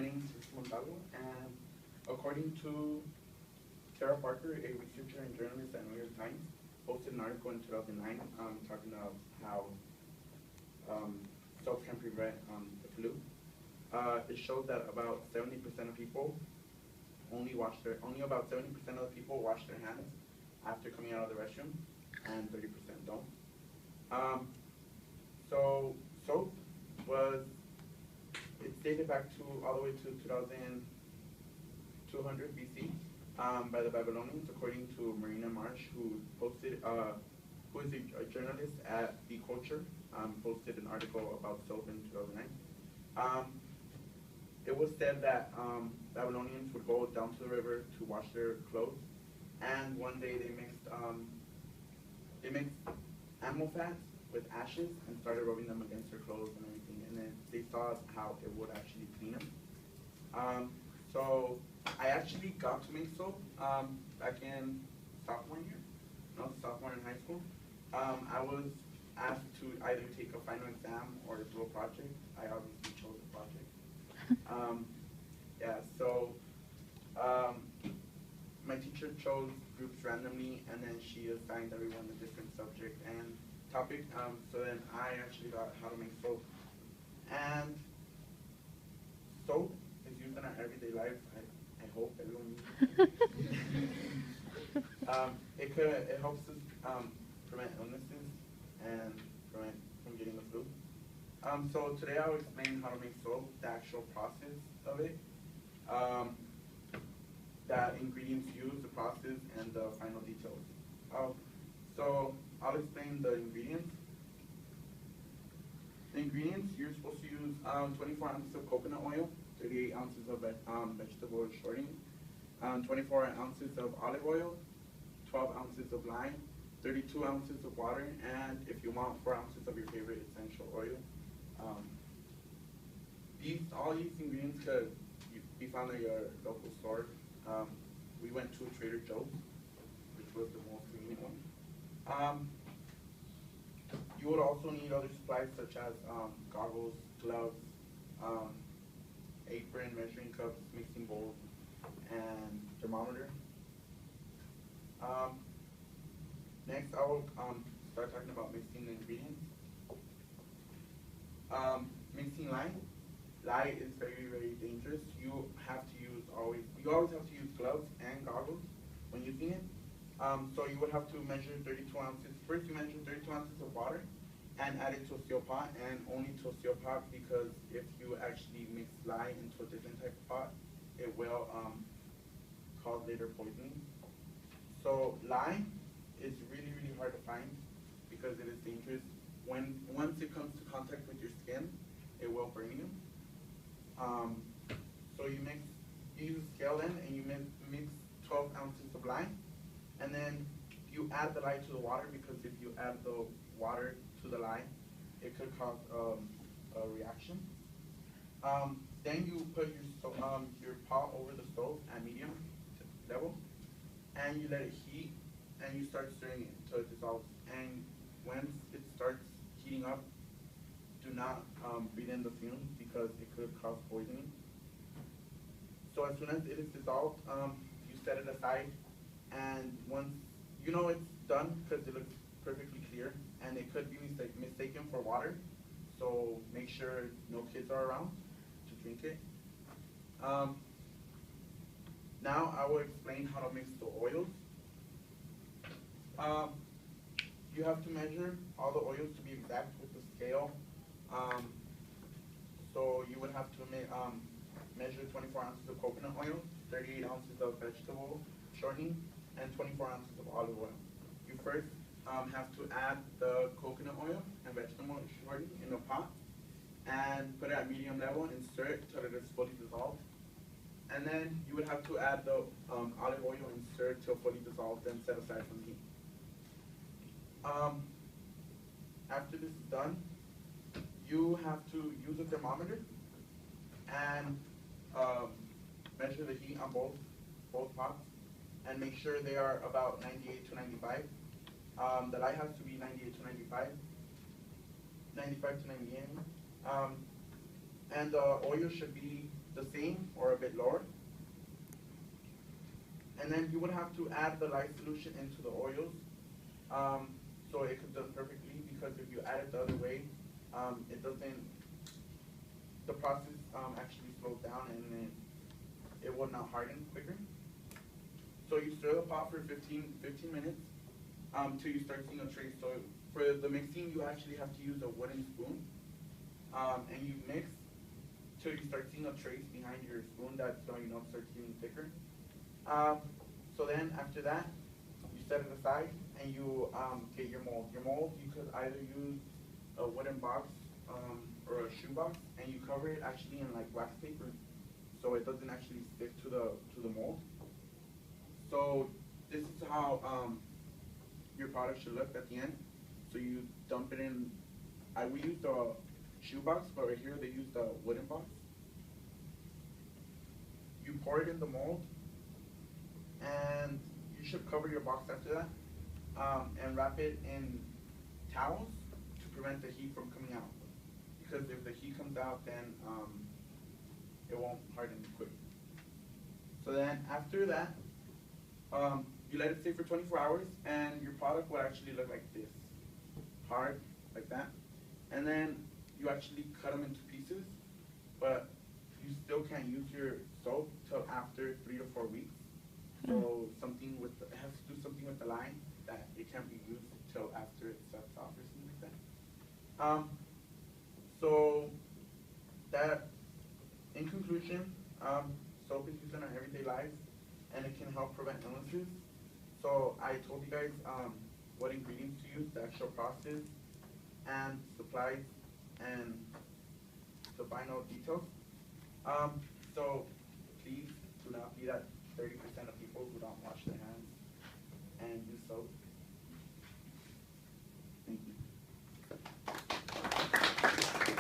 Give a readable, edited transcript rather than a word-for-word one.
name is Montalvo, and according to Sarah Parker, a researcher and journalist at New York Times, posted an article in 2009 talking about how soap can prevent the flu. It showed that about 70% of people only about 70% of the people wash their hands after coming out of the restroom, and 30% don't. So soap it dated back to all the way to 2200 BC by the Babylonians, according to Marina Marsh, who is a journalist at The Culture, posted an article about soap in 2009. It was said that Babylonians would go down to the river to wash their clothes, and one day they mixed animal fats with ashes and started rubbing them against their clothes and everything, and then they saw how it would actually clean them. So I actually got to make soap back in sophomore in high school. I was asked to either take a final exam or do a project. I obviously chose a project. My teacher chose groups randomly, and then she assigned everyone a different subject and topic. So then I actually got how to make soap. And soap is used in our everyday life. I hope everyone uses it. It helps us prevent illnesses and prevent from getting the flu. So today I'll explain how to make soap, the actual process of it, the ingredients used, the process, and the final details. So I'll explain the ingredients. The ingredients, you're supposed to use 24 ounces of coconut oil, 38 ounces of vegetable shortening, 24 ounces of olive oil, 12 ounces of lime, 32 ounces of water, and if you want, 4 ounces of your favorite essential oil. All these ingredients could be found at your local store. We went to Trader Joe's, which was the most convenient one. You would also need other supplies such as goggles, gloves, apron, measuring cups, mixing bowl, and thermometer. Next, I will start talking about mixing the ingredients. Mixing lye. Lye is very, very dangerous. You always have to use gloves and goggles when using it. So you would have to measure 32 ounces. First, you measure 32 ounces of water and add it to a steel pot, and only to a steel pot, because if you actually mix lye into a different type of pot, it will cause later poisoning. So lye is really, really hard to find because it is dangerous. Once it comes to contact with your skin, it will burn you. So you use a scale then, and you mix 12 ounces of lye, and then you add the lye to the water, because if you add the water to the lye, it could cause a reaction. Then you put your pot over the stove at medium level, and you let it heat, and you start stirring it until it dissolves. And once it starts heating up, do not breathe in the fumes, because it could cause poisoning. So as soon as it is dissolved, you set it aside, and once you know it's done, because it looks perfectly clear, and it could be mistaken for water, so make sure no kids are around to drink it. Now I will explain how to mix the oils. You have to measure all the oils to be exact with the scale. So you would have to measure 24 ounces of coconut oil, 38 ounces of vegetable shortening, and 24 ounces of olive oil. You first have to add the coconut oil and vegetable shortening in a pot, and put it at medium level and stir it until it is fully dissolved. And then you would have to add the olive oil and stir it till fully dissolved, then set aside from the heat. After this is done, you have to use a thermometer and measure the heat on both pots, and make sure they are about 98 to 95. The lye has to be 98 to 95, 95 to 98. And the oil should be the same or a bit lower. And then you would have to add the lye solution into the oils, so it could done perfectly, because if you add it the other way, it doesn't, the process actually slows down, and then it will not harden quicker. So you stir the pot for 15 minutes till you start seeing a trace. So for the mixing, you actually have to use a wooden spoon, and you mix till you start seeing a trace behind your spoon that starts getting thicker. So then after that, you set it aside and you get your mold. Your mold, you could either use a wooden box or a shoe box, and you cover it actually in like wax paper, so it doesn't actually stick to the mold. So this is how your product should look at the end. So you dump it in. We used a shoe box, but right here they used a wooden box. You pour it in the mold, and you should cover your box after that, and wrap it in towels to prevent the heat from coming out. Because if the heat comes out, then it won't harden quick. So then after that, you let it stay for 24 hours, and your product will actually look like this, hard, like that. And then you actually cut them into pieces, but you still can't use your soap till after 3 to 4 weeks. So something with it has to do something with the line that it can't be used till after it sets off or something like that. So that, in conclusion, soap is used in our everyday lives, and it can help prevent illnesses. So I told you guys what ingredients to use, the actual process, and supplies, and the final details. So please do not be that 30% of people who don't wash their hands and use soap.